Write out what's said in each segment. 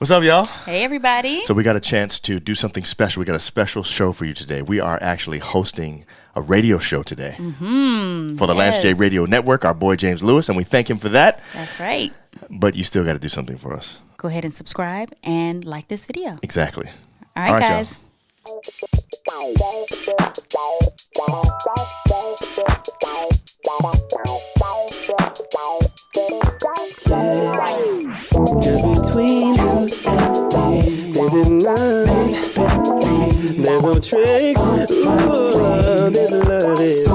What's up, y'all? Hey, everybody. So we got a chance to do something special. We got a special show for you today. We are actually hosting a radio show today for the Lance J Radio Network, our boy James Lewis, and we thank him for that. That's right. But you still got to do something for us. Go ahead and subscribe and like this video. Exactly. All right, guys. Just between you and me, this is nice. There's no tricks. Ooh, there's love it.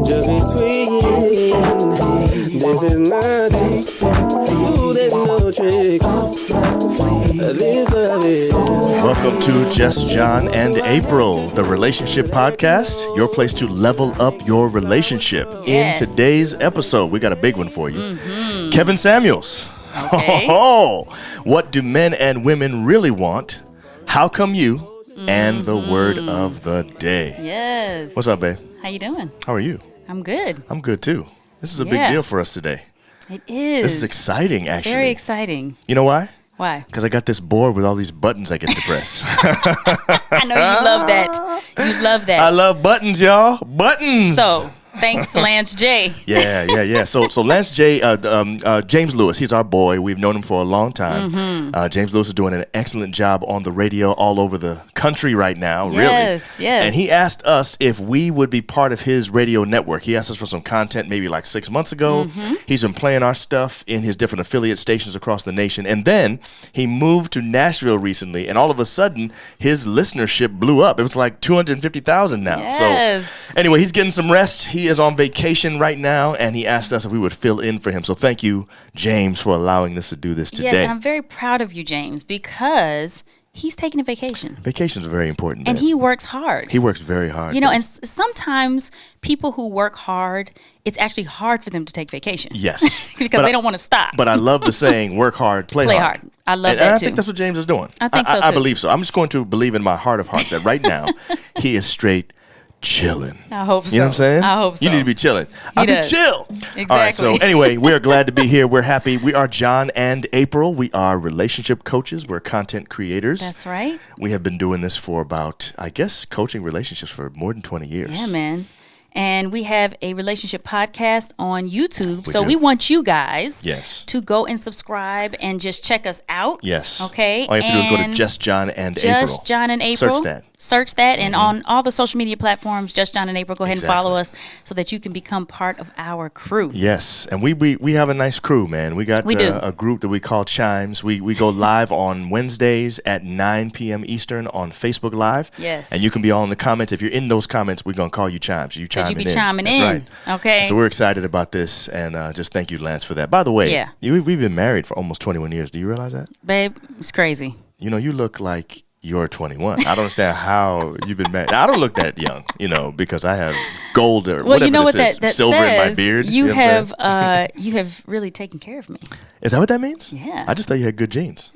Just between you and me, this is nothing. Ooh, there's no tricks. This love it. Welcome to Just John and April, the relationship podcast, your place to level up your relationship. Yes. In today's episode, we got a big one for you. Kevin Samuels. Okay. What do men and women really want? How come you? And the word of the day. Yes. What's up, babe? How you doing? How are you? I'm good. I'm good, too. This is a big Yeah. deal for us today. It is. This is exciting, actually. Very exciting. You know why? Why? Because I got this board with all these buttons I get to press. I know you love that. You love that. I love buttons, y'all. Buttons. So, thanks, Lance J. Yeah. So Lance J, James Lewis, he's our boy. We've known him for a long time. James Lewis is doing an excellent job on the radio all over the country right now, Yes, really. yes. And he asked us if we would be part of his radio network. He asked us for some content maybe like 6 months ago. He's been playing our stuff in his different affiliate stations across the nation. And then he moved to Nashville recently, and all of a sudden, his listenership blew up. It was like 250,000 now. Yes. So anyway, he's getting some rest. He is on vacation right now, and he asked us if we would fill in for him. So thank you, James, for allowing us to do this today. Yes, and I'm very proud of you, James, because he's taking a vacation. Vacations are very important. And babe. he works hard. He works very hard. You know, babe. and sometimes people who work hard, it's actually hard for them to take vacation. Yes. because they don't want to stop. But I love the saying, work hard, play hard. I love and that I too. think that's what James is doing. I think so, I too. believe so. I'm just going to believe in my heart of hearts that right now he is straight chilling. I hope so. You know what I'm saying? I hope so. You need to be chilling. I'll be does. chill. Exactly. All right, so anyway, we are glad to be here. We're happy. We are John and April. We are relationship coaches. We're content creators. That's right. We have been doing this for about, I guess, coaching relationships for more than 20 years. Yeah, man. And we have a relationship podcast on YouTube. So do. we want you guys Yes. to go and subscribe and just check us out. Yes. Okay. All you have to do is go to And Just John and April. Just John and April. Search that. And on all the social media platforms, Just John and April, go ahead and follow us so that you can become part of our crew. Yes, and we have a nice crew, man. We got We do. A group that we call Chimes. We go live on Wednesdays at 9 p.m. Eastern on Facebook Live. Yes. And you can be all in the comments. If you're in those comments, we're going to call you Chimes. You chiming you be in. chiming That's in. Right. Okay. So we're excited about this, and just thank you, Lance, for that. By the way, Yeah. we've been married for almost 21 years. Do you realize that? Babe, it's crazy. You know, you look like you're 21. I don't understand how you've been married. Now, I don't look that young, because I have gold or Well, whatever you know what this is, that silver in my says? beard. You know what I'm saying? have you have really taken care of me. Is that what that means? Yeah. I just thought you had good genes.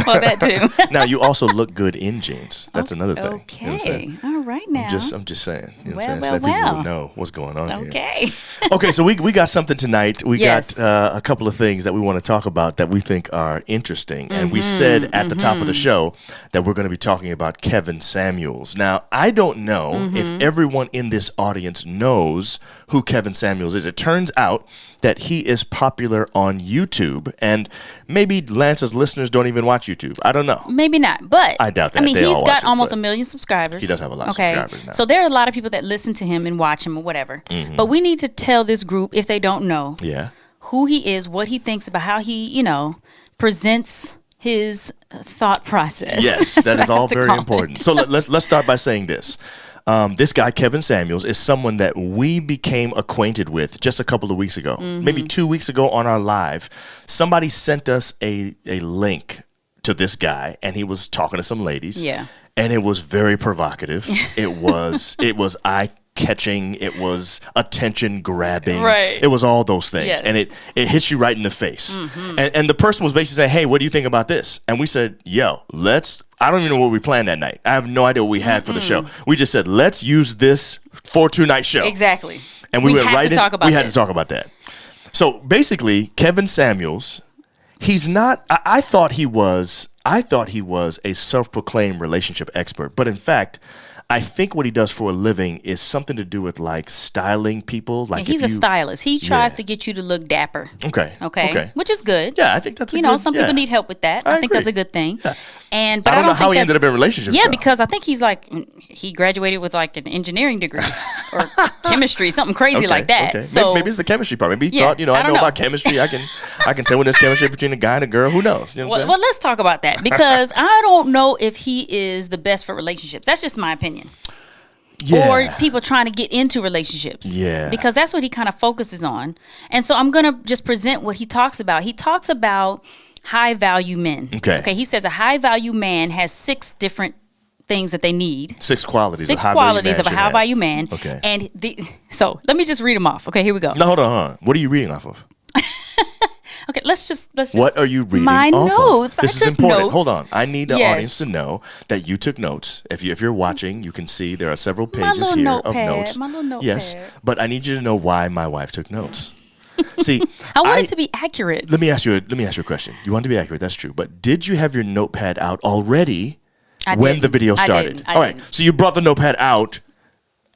Well, that too. Now you also look good in jeans. That's another thing. Okay. You know what I'm saying? All right now. I'm just saying. You know what I'm Well, saying? So that people well. would know what's going on here. Okay. Okay, so we got something tonight. We Yes. got a couple of things that we want to talk about that we think are interesting. And we said at the top of the show that we're going to be talking about Kevin Samuels. Now, I don't know if everyone in this audience knows who Kevin Samuels is. It turns out that he is popular on YouTube, and maybe Lance's listeners don't even watch YouTube. I don't know. Maybe not, but I doubt that. I mean, They all he's watch got it, almost but 1 million subscribers. he does have a lot of subscribers now. So there are a lot of people that listen to him and watch him or whatever. But we need to tell this group, if they don't know, Yeah. who he is, what he thinks about how he, presents his thought process. Yes, That's that what is I all like to very call important. it. So let's start by saying this. This guy, Kevin Samuels, is someone that we became acquainted with just a couple of weeks ago. Maybe 2 weeks ago on our live. Somebody sent us a link to this guy, and he was talking to some ladies. Yeah. And it was very provocative. It was eye-catching. It was attention-grabbing. Right. It was all those things. Yes. And it hits you right in the face. And the person was basically saying, hey, what do you think about this? And we said, yo, I don't even know what we planned that night. I have no idea what we had for the show. We just said, let's use this for a two-night show. Exactly. And we went have right to in. talk about We had this. to talk about that. So basically, Kevin Samuels, He's not. I thought he was. I thought he was a self-proclaimed relationship expert, but in fact, I think what he does for a living is something to do with like styling people. Like he's a stylist. He tries to get you to look dapper. Okay. Which is good. Yeah, I think that's a good. Some people need help with that. I think that's a good thing. Yeah. But I don't know how he ended up in relationships. Yeah, because I think he graduated with like an engineering degree or chemistry, something crazy like that. Okay. So maybe it's the chemistry part. Maybe he thought, I know about chemistry. I can tell when there's chemistry between a guy and a girl. Who knows? Well, let's talk about that because I don't know if he is the best for relationships. That's just my opinion. Yeah. Or people trying to get into relationships. Yeah. Because that's what he kind of focuses on. And so I'm going to just present what he talks about. He talks about high value men. Okay. He says a high value man has 6 different things that they need. 6 qualities. 6 qualities of a high value man. Okay. And so let me just read them off. Okay, here we go. No, hold on. What are you reading off of? Okay, let's just. What are you reading? My off notes. Of? This I is took important. notes. Hold on. I need the audience to know that you took notes. If you're watching, you can see there are several pages here of notes. My little notepad. Yes, but I need you to know why my wife took notes. See, I want it to be accurate. Let me ask you a question. You want it to be accurate? That's true. But did you have your notepad out already when the video started? I All right. So you brought the notepad out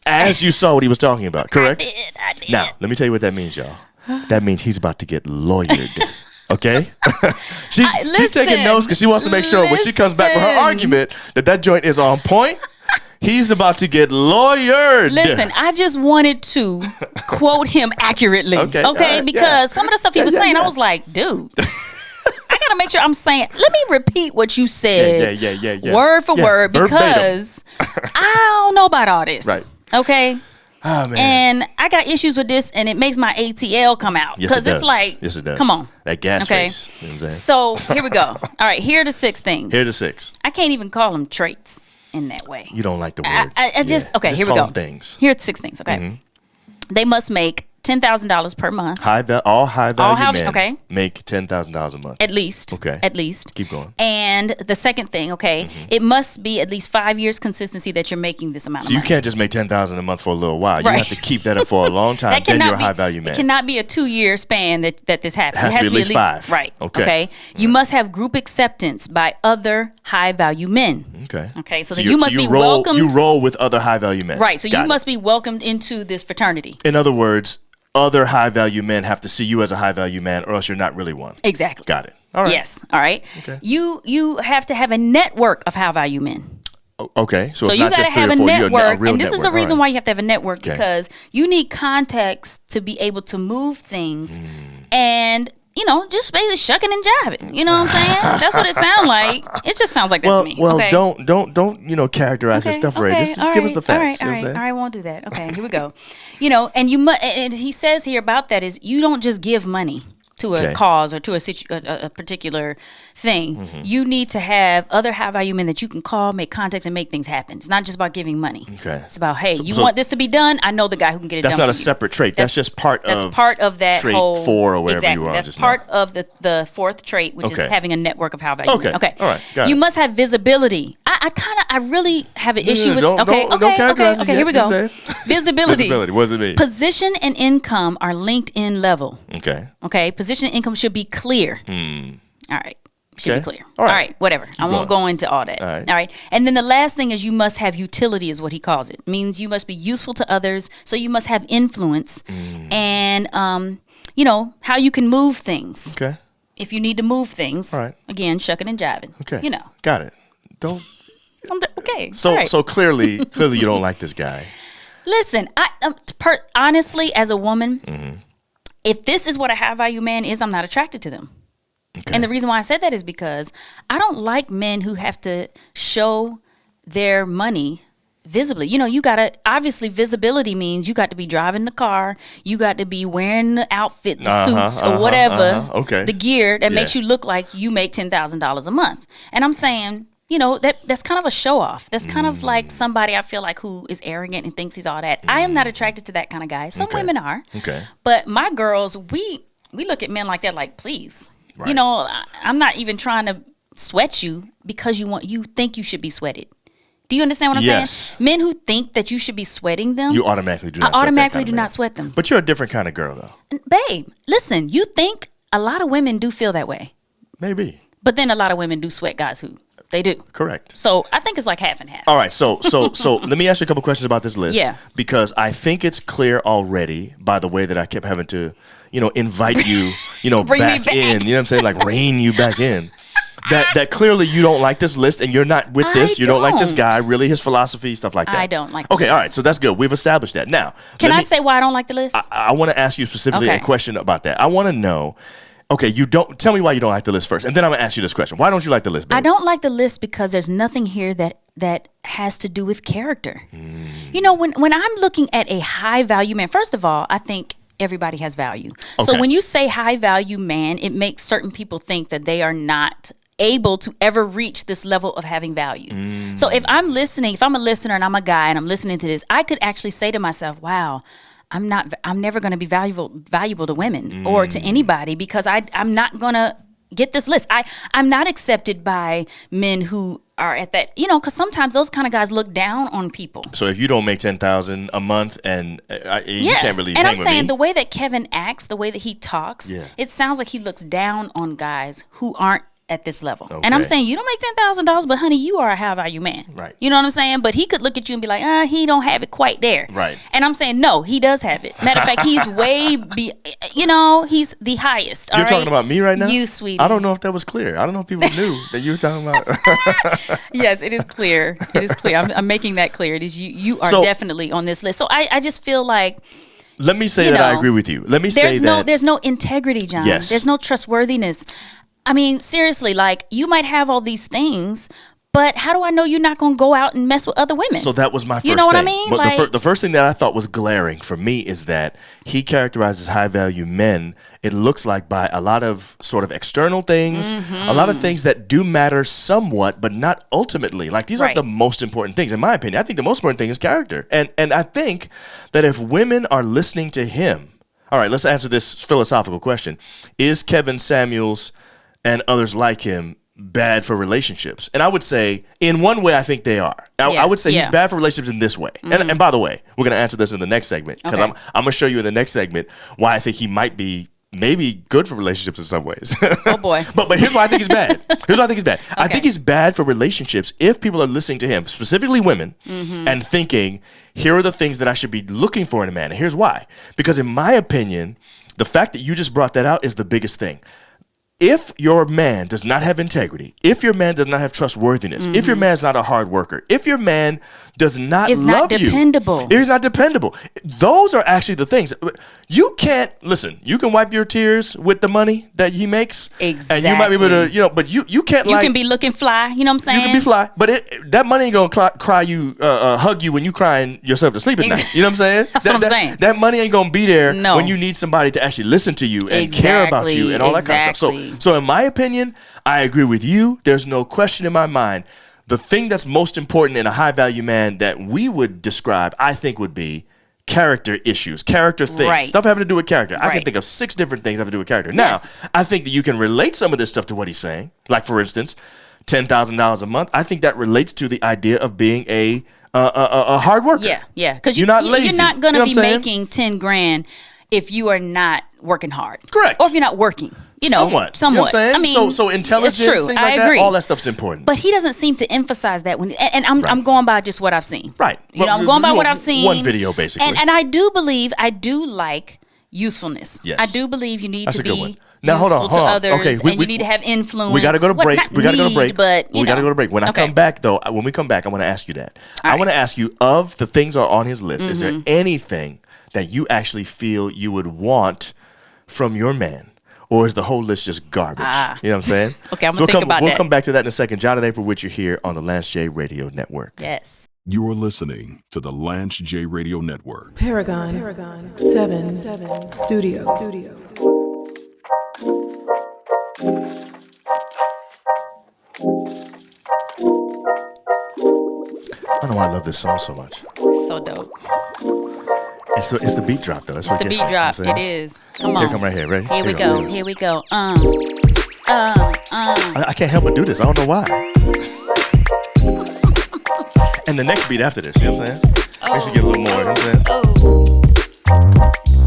as you saw what he was talking about. Correct? I did. Now let me tell you what that means, y'all. That means he's about to get lawyered. Okay? she's taking notes because she wants to make sure when she comes back with her argument that joint is on point. He's about to get lawyered. Listen, I just wanted to quote him accurately. Okay? Right, because some of the stuff he was saying, I was like, dude. I gotta make sure I'm saying. Let me repeat what you said, word for word, because I don't know about all this. Right? Okay. Oh, man. And I got issues with this, and it makes my ATL come out because it's like, yes, it does. Come on, that gas face. You know what I'm saying? So here we go. All right, here are the 6 things. Here are the 6. I can't even call them traits in that way. You don't like the word. I just okay. Just here we go. Things. Here are 6 things. Okay, they must make $10,000 per month. All high value men make $10,000 a month. At least. Okay. At least. Keep going. And the second thing, it must be at least 5 years consistency that you're making this amount of money. So you can't just make $10,000 a month for a little while. You have to keep that up for a long time. Then you're a high value man. It cannot be a 2-year span that this happens. It has to be at least 5. Right. Okay. You must have group acceptance by other high value men. Okay. So that you must be welcomed. You roll with other high value men. Right. So you must be welcomed into this fraternity. In other words, other high value men have to see you as a high value man, or else you're not really one. Exactly. Got it. All right. Yes. All right. Okay. You have to have a network of high value men. Okay. So it's you not just 3 or 4. You got to have a network, and this is the reason why you have to have a network because you need context to be able to move things, and just basically shucking and jiving. You know what I'm saying? That's what it sounds like. It just sounds like that to me. Well, don't characterize that stuff right. Just give us the facts. All right, I won't do that. Okay, here we go. And and he says here about that is you don't just give money to a cause or to a particular thing. You need to have other high value men that you can call, make contacts, and make things happen. It's not just about giving money. Okay. It's about, hey, you want this to be done? I know the guy who can get it done. That's not a separate trait. That's just part of. That's part of that trait whole 4 or whatever you are. That's part of the 4th trait, which is having a network of high value men. Okay. All right. Got you it. must have visibility. I really have an issue with. Okay. Here we go. Visibility. What does it mean? Position and income are LinkedIn level. Okay. Position and income should be clear. All right. Should be clear. All right. Whatever. I won't go into all that. All right. And then the last thing is you must have utility is what he calls it. Means you must be useful to others. So you must have influence and, how you can move things. Okay. If you need to move things. All right. Again, shucking and jiving. Okay. Got it. Don't. Okay. So clearly you don't like this guy. Listen, honestly, as a woman, if this is what a high value man is, I'm not attracted to them. Okay. And the reason why I said that is because I don't like men who have to show their money visibly. You got to, obviously visibility means you got to be driving the car. You got to be wearing the outfit, the suits or whatever, the gear that makes you look like you make $10,000 a month. And I'm saying, that's kind of a show off. That's kind of like somebody I feel like who is arrogant and thinks he's all that. I am not attracted to that kind of guy. Some women are. Okay. But my girls, we look at men like that, like, please. Right. I'm not even trying to sweat you because you think you should be sweated. Do you understand what I'm saying? Men who think that you should be sweating them, you automatically do not. not sweat them. But you're a different kind of girl, though. Babe, listen. You think a lot of women do feel that way. Maybe. But then a lot of women do sweat guys who they do. Correct. So I think it's like half and half. All right, so let me ask you a couple questions about this list. Yeah. Because I think it's clear already by the way that I kept having to, invite you, Bring me back back. in. You know what I'm saying? Like rein you back in. That clearly you don't like this list and you're not with this. You don't like this guy, really his philosophy, stuff like that. I don't like the Okay, list. all right, so that's good. We've established that. Now, Can I say why I don't like the list? I want to ask you specifically Okay. a question about that. I want to know, okay, you don't tell me why you don't like the list first, and then I'm gonna ask you this question. Why don't you like the list, baby? I don't like the list because there's nothing here that has to do with character. When I'm looking at a high value man, first of all, I think everybody has value. So Okay. when you say high value man, it makes certain people think that they are not able to ever reach this level of having value. So if I'm a listener and I'm a guy and I'm listening to this, I could actually say to myself, wow, I'm never going to be valuable to women or to anybody because I'm not going to get this list. I'm not accepted by men who are at that, because sometimes those kind of guys look down on people. So if you don't make $10,000 a month and you can't really hang and I'm with saying me. the way that Kevin acts, the way that he talks, Yeah. it sounds like he looks down on guys who aren't at this level. And I'm Okay. saying you don't make $10,000, but honey, you are a high value man. Right. You know what I'm saying? But he could look at you and be like, he don't have it quite there. Right. And I'm saying, no, he does have it. Matter of fact, he's he's the highest. You're talking about me right now? You, sweetie. I don't know if that was clear. I don't know if people knew that you were talking about. Yes, it is clear. It is clear. I'm making that clear. It is you are So- definitely on this list. So I just feel like Let me say You that I know, agree with you. Let me say that. there's no integrity, John. Yes. There's no trustworthiness. I mean, seriously, like you might have all these things, but how do I know you're not going to go out and mess with other women? So that was my first thing. You know what I mean? But Like- the first thing that I thought was glaring for me is that he characterizes high value men, it looks like, by a lot of sort of external things, a lot of things that do matter somewhat, but not ultimately. Like these aren't Right. the most important things, in my opinion. I think the most important thing is character. And I think that if women are listening to him, all right, let's answer this philosophical question. Is Kevin Samuels and others like him bad for relationships? And I would say, in one way, I think they are. I would say he's bad for relationships in this way. And by the way, we're going to answer this in the next segment because Okay. I'm going to show you in the next segment why I think he might be maybe good for relationships in some ways. Oh, boy. But here's why I think he's bad. Here's why I think he's bad. I Okay. think he's bad for relationships if people are listening to him, specifically women, and thinking, here are the things that I should be looking for in a man. And here's why. Because in my opinion, the fact that you just brought that out is the biggest thing. If your man does not have integrity, if your man does not have trustworthiness, if your man's not a hard worker, if your man does not Is love not you, dependable. if he's not dependable, those are actually the things. You can't listen. You can wipe your tears with the money that he makes, and you might be able to, but you can't. you like, can be looking fly. You know what I'm saying? you can be fly, but that money ain't gonna cry you, hug you when you crying yourself to sleep at night. You know what I'm saying? That's what I'm saying. That money ain't gonna be there No. when you need somebody to actually listen to you and care about you and all that kind of stuff. Exactly. So in my opinion, I agree with you. There's no question in my mind. The thing that's most important in a high value man that we would describe, I think, would be character issues, character things, Right. stuff having to do with character. I can Right. think of 6 different things having to do with character. Now, Yes. I think that you can relate some of this stuff to what he's saying. Like, for instance, $10,000 a month. I think that relates to the idea of being a hard worker. Yeah. Because You're not lazy. you're not going You know to what be I'm saying? making 10 grand if you are not working hard. Correct. Or if you're not working. Somewhat. Somewhat. You know what I'm saying? I mean, so intelligence, it's true. things I like that, agree. all that stuff's important. But he doesn't seem to emphasize that and I'm going by just what I've seen. Right. You know, Well, I'm going by you what know, I've seen. one video, basically. And I do like usefulness. Yes. I do believe you need That's to a good be one. Now, hold useful on. to others, Okay, and you need to have influence. We got to go to break. Not We got to go to need, break. But We got to go to break. When I Okay. come back, though, when we come back, I want to ask you that. I All want to ask you, of the things that are on his list, is Mm-hmm. there anything that you actually feel you would want from your man? Or is the whole list just garbage? You know what I'm saying? Okay, I'm gonna think about We'll that. come back to that in a second. John and April with you here on the Lance J Radio Network. Yes. You're listening to the Lance J Radio Network. Paragon 7 Studios. I don't know why I love this song so much. So dope. It's the beat drop, though. That's It's what the gets beat me, you know what drop. I'm It saying? is. Come on. Here, come right here. Ready? Here we go. Here we go. I can't help but do this. I don't know why. And the next beat after this, you know what I'm saying? Makes you get a little more, you know what I'm saying? Oh.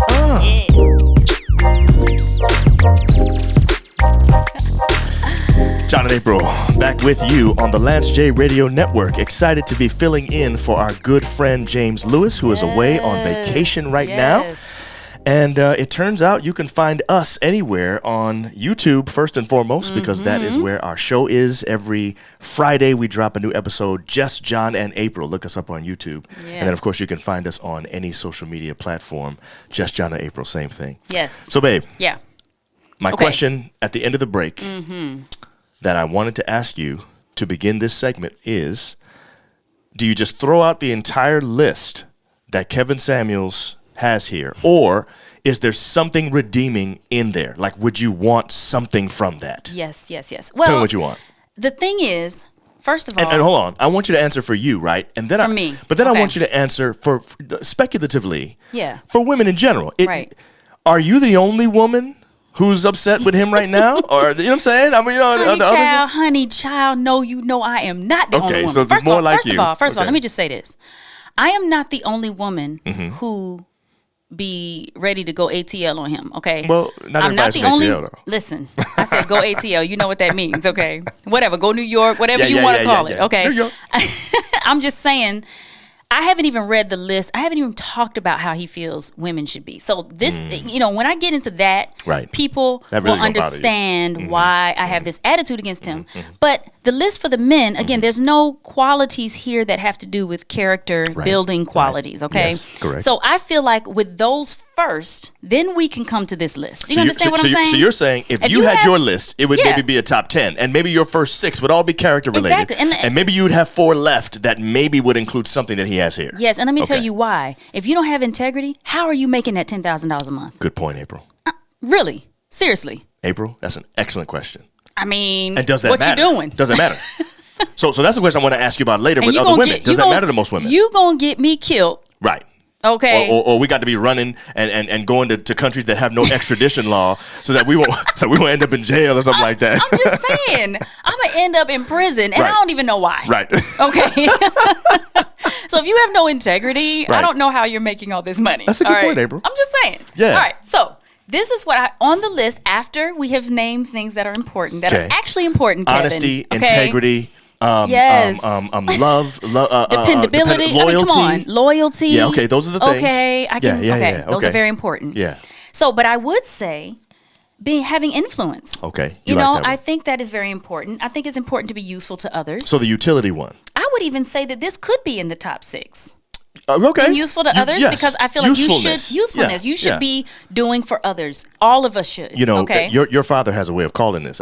Uh. Yeah. John and April, back with you on the Lance J Radio Network. Excited to be filling in for our good friend James Lewis, who is away on vacation right now. And it turns out you can find us anywhere on YouTube, first and foremost, because that is where our show is. Every Friday, we drop a new episode, Just John and April. Look us up on YouTube. Yeah. And then, of course, you can find us on any social media platform, Just John and April, same thing. Yes. So, babe. Yeah. My question at the end of the break that I wanted to ask you to begin this segment is, do you just throw out the entire list that Kevin Samuels has here, or is there something redeeming in there? Like, would you want something from that? Yes. Well, tell me what you want. The thing is, first of all, and hold on, I want you to answer for you, right? And then for me, but then I want you to answer for speculatively, for women in general. Right? Are you the only woman who's upset with him right now, or you know what I'm saying? I mean, honey child, no, you know I am not the only woman. So there's more like you. First of all, let me just say this: I am not the only woman who be ready to go ATL on him, okay? Well, I'm not the only. ATL, listen, I said go ATL. You know what that means, okay? Whatever, go New York, whatever you want to call it, okay? New York. I'm just saying, I haven't even read the list. I haven't even talked about how he feels women should be. So this, when I get into that, people will understand why I have this attitude against him. But the list for the men, again, there's no qualities here that have to do with character building qualities, okay? Yes, correct. So I feel like with those first, then we can come to this list. Do you understand what I'm saying? So you're saying if you had your list, it would maybe be a top 10, and maybe your first 6 would all be character related. Exactly. And maybe you'd have 4 left that maybe would include something that he has here. Yes, and let me tell you why. If you don't have integrity, how are you making that $10,000 a month? Good point, April. Really? Seriously? April, that's an excellent question. I mean, and does that what matter? you doing? Does it matter? So that's the question I want to ask you about later with other women. Does that matter to most women? You gonna get me killed. Right. Okay. Or we got to be running and going to countries that have no extradition law so that we won't end up in jail or something like that. I'm just saying, I'm gonna end up in prison and I don't even know why. Right. Okay. So if you have no integrity, I don't know how you're making all this money. That's a good point, April. I'm just saying. Yeah. All right. So this is what on the list after we have named things that are important, that are actually important, Kevin. Honesty, integrity. Love, dependability, loyalty. I mean, come on, loyalty. Yeah, okay, those are the things. Okay, those are very important. Yeah. So, but I would say, having influence. Okay, you know, I think that is very important. I think it's important to be useful to others. So the utility one. I would even say that this could be in the top 6. Okay. Being useful to others, because I feel like you should be doing for others. All of us should. You know, your father has a way of calling this.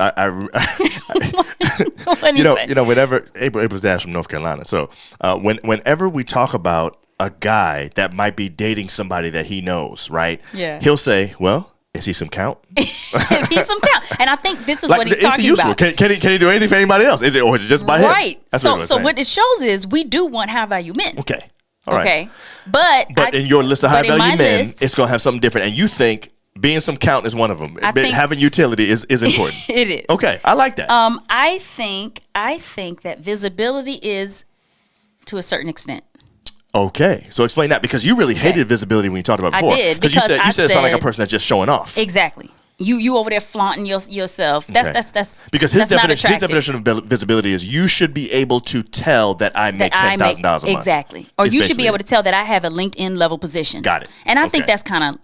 Whenever April's dad's from North Carolina, so whenever we talk about a guy that might be dating somebody that he knows, right? Yeah. He'll say, "Well, is he some count? Is he some count?" And I think this is what he's talking about. Can he do anything for anybody else? Is it just by him? Right. So what it shows is we do want high value men. Okay. All right. Okay. But in your list of high value men, it's going to have something different. And you think being some count is one of them. Having utility is important. It is. Okay. I like that. I think that visibility is to a certain extent. Okay. So explain that, because you really hated visibility when you talked about it before. I did. Because you said it sounded like a person that's just showing off. Exactly. You over there flaunting yourself. That's because his definition of visibility is you should be able to tell that I make $10,000 a month. Exactly. Or you should be able to tell that I have a LinkedIn level position. Got it. And I think that's kind of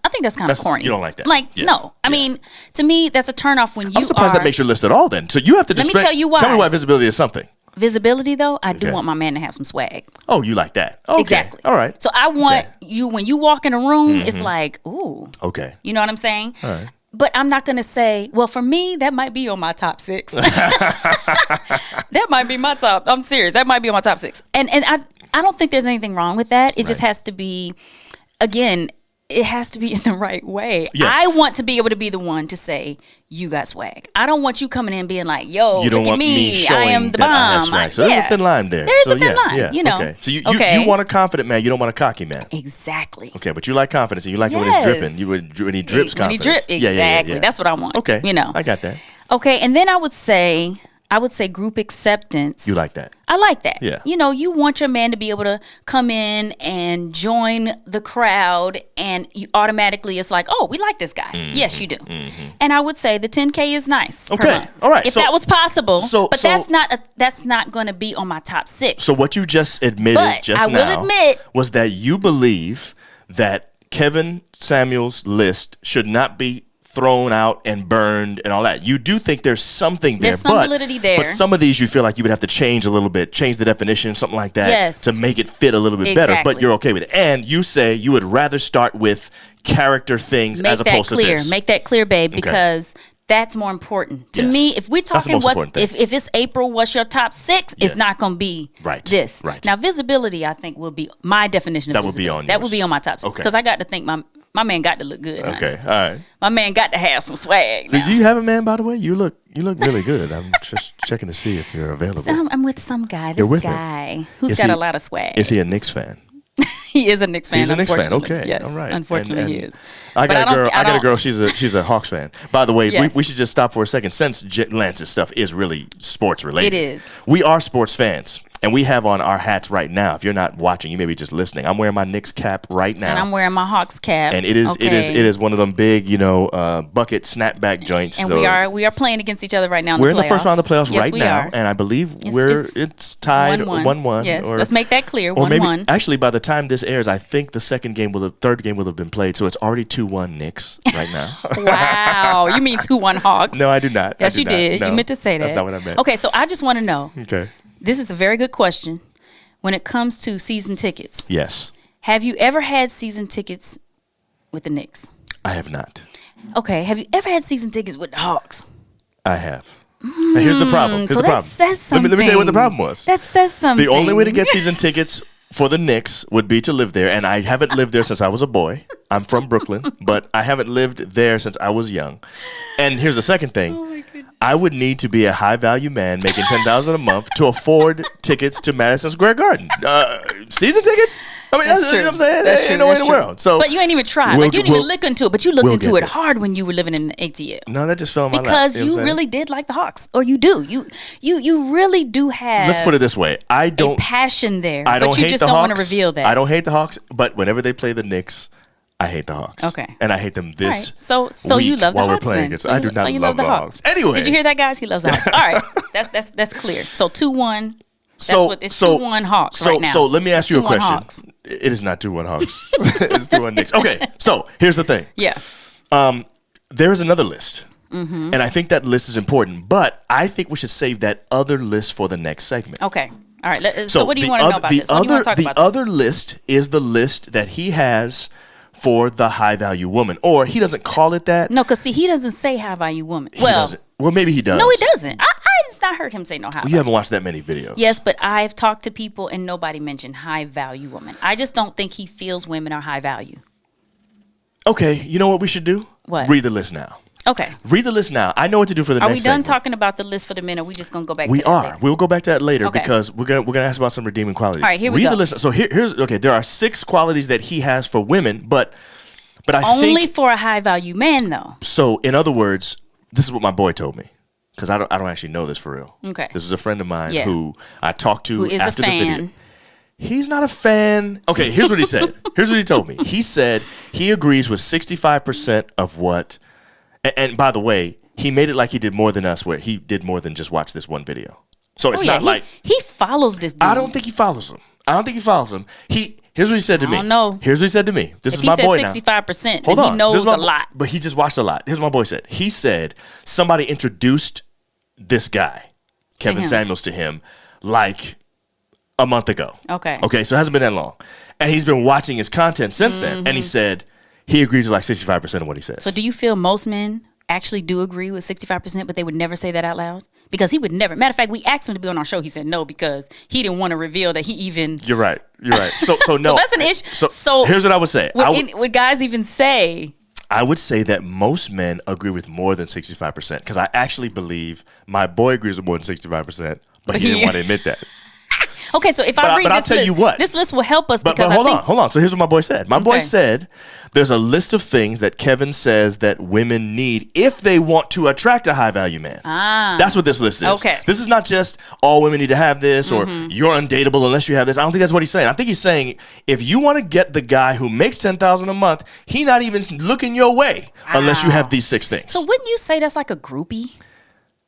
corny. You don't like that. No. I mean, to me, that's a turnoff when I'm surprised that makes your list at all then. So you have to Let me tell you why. Tell me why visibility is something. Visibility, though, I do want my man to have some swag. Oh, you like that? Okay. Exactly. All right. So I want you, when you walk in a room, it's like, ooh. Okay. You know what I'm saying? All right. But I'm not going to say, well, for me, that might be on my top 6. That might be my top. I'm serious. That might be on my top 6. And I don't think there's anything wrong with that. It just has to be, again, it has to be in the right way. Yes. I want to be able to be the one to say, you got swag. I don't want you coming in being like, yo, you don't look want at me. showing I am the that bomb. I have swag. So there's a thin line there. There is a thin line, you know. Okay. So you want a confident man. You don't want a cocky man. Exactly. Okay, but you like confidence, and you like it when it's dripping. When he drips confidence. Exactly. That's what I want. Okay. You know. I got that. Okay, and then I would say, I would say group acceptance. You like that? I like that. Yeah. You know, you want your man to be able to come in and join the crowd, and you automatically, it's like, oh, we like this guy. Yes, you do. And I would say the 10K is nice. Okay. All right. If that was possible. But so that's not going to be on my top 6. So what you just admitted But I will admit was that you believe that Kevin Samuels' list should not be thrown out and burned and all that. You do think there's something there. There's some validity there. But some of these you feel like you would have to change a little bit, change the definition, something like that, to make it fit a little bit better. But you're okay with it. And you say you would rather start with character things as opposed to this. Make that clear, babe, because that's more important. To me, if we're talking if it's April, what's your top 6, it's not going to be this. Right. Now, visibility, I think, will be my definition of visibility. That would be on my top 6 because I got to think my man got to look good. Okay, all right. My man got to have some swag. Now. Do you have a man, by the way? You look really good. I'm just checking to see if you're available. So I'm with some guy. This guy who's got a lot of swag. Is he a Knicks fan? He is a Knicks fan. He's a Knicks fan. Okay, yes, all right. Unfortunately, he is. I got a girl. She's a Hawks fan. By the way, we should just stop for a second. Since Lance's stuff is really sports related, it is. We are sports fans. And we have on our hats right now. If you're not watching, you may be just listening. I'm wearing my Knicks cap right now. And I'm wearing my Hawks cap. And it is one of them big, bucket snapback joints. And we are playing against each other right now. We're in the first round of the playoffs right now, and I believe it's tied 1-1. Yes, let's make that clear. 1-1. Or maybe actually by the time this airs, I think the third game will have been played, so it's already 2-1 Knicks right now. Wow, you mean 2-1 Hawks? No, I do not. Yes, you did. No, you meant to say that. That's not what I meant. Okay, so I just want to know. Okay. This is a very good question. When it comes to season tickets, yes. Have you ever had season tickets with the Knicks? I have not. Okay. Have you ever had season tickets with the Hawks? I have. Now here's the problem. Says something. Let me tell you what the problem was. That says something. The only way to get season tickets for the Knicks would be to live there, and I haven't lived there since I was a boy. I'm from Brooklyn, but I haven't lived there since I was young. And here's the second thing. Oh my goodness. I would need to be a high-value man making $10,000 a month to afford tickets to Madison Square Garden. Season tickets? I mean, that's you know what I'm saying? That's ain't no way in the world. So, but you ain't even tried. You didn't even look into it, but you looked into it hard when you were living in the ATL. No, that just fell in my lap. Because you really did like the Hawks, or you do. You really do have. Let's put it this way: I don't passion there, but you just don't want to reveal that. I don't hate the Hawks, but whenever they play the Knicks, I hate the Hawks. Okay. And I hate them this So you love the while Hawks we're playing then. So I do not love the Hawks. Anyway. Did you hear that, guys? He loves the Hawks. All right. That's clear. So 2-1. It's 2-1 Hawks right now. So let me ask you a question. Hawks. It is not 2-1 Hawks. It's 2-1 Knicks. Okay. So here's the thing. Yeah. There is another list. Mm-hmm. And I think that list is important. But I think we should save that other list for the next segment. Okay. All right. So what do you want to know about this? What do you want to talk about the other list is the list that he has for the high-value woman. Or he doesn't call it that. No, because, see, he doesn't say high-value woman. Well, maybe he does. No, he doesn't. I heard him say no high-value. You haven't watched that many videos. Yes, but I've talked to people and nobody mentioned high-value woman. I just don't think he feels women are high-value. Okay, you know what we should do? What? Read the list now. Okay. Read the list now. I know what to do for the next segment. Are we done segment. talking about the list for the men, or are we just going to go back to that? We are. We'll go back to that later Okay. because we're gonna ask about some redeeming qualities. All right, here we go. Read the list. So here's okay. There are 6 qualities that he has for women, but I only think for a high-value man, though. So in other words, this is what my boy told me because I don't actually know this for real. Okay. This is a friend of mine who I talked to who is after a fan. the video. He's not a fan. Okay, here's what he said. Here's what he told me. He said he agrees with 65% of what. And by the way, he made it like he did more than us, where he did more than just watch this one video. So it's not like he follows this dude. I don't think he follows him. Here's what he said to me. I don't know. Here's what he said to me. This if is my boy now. 65%, Hold on. he knows a lot. But he just watched a lot. Here's what my boy said. He said somebody introduced this guy, Kevin Samuels, to him like a month ago. Okay. Okay, so it hasn't been that long. And he's been watching his content since then. And he said he agrees with like 65% of what he says. So do you feel most men actually do agree with 65%, but they would never say that out loud? Because he would never. Matter of fact, we asked him to be on our show. He said no because he didn't want to reveal that he even. You're right. So no. So that's an issue. So here's what I would say. Would guys even say? I would say that most men agree with more than 65% because I actually believe my boy agrees with more than 65%, but he didn't want to admit that. Okay, so if I read but I'll this tell list, you what. this list will help us But because hold I think on. So here's what my boy said. My boy Okay. said there's a list of things that Kevin says that women need if they want to attract a high value man. That's what this list is. Okay. This is not just all women need to have this or you're undateable unless you have this. I don't think that's what he's saying. I think he's saying if you want to get the guy who makes $10,000 a month, he not even looking your way unless you have these 6 things. So wouldn't you say that's like a groupie?